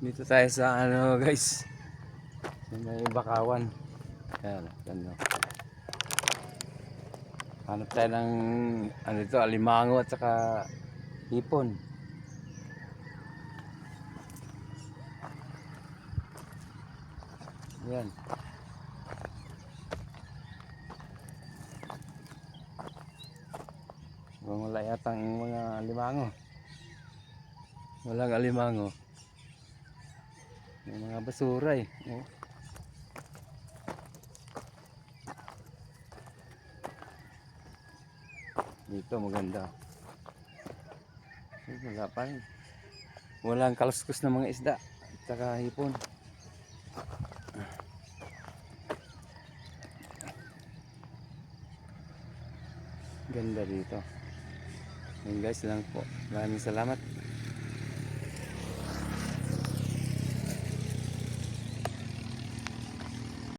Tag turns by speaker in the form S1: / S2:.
S1: Dito tayo sa ano guys, sa may Bakawan. Ayan, ganda. Hanap tayo ng ano ito, alimango at saka hipon. Ayan. Wala yata ang mga alimango. Walang alimango. May mga basura eh. Oh. Dito maganda. Wala pa rin. Walang kaluskus na mga isda at saka hipon. Ganda dito. Ayun guys lang po. Maraming salamat.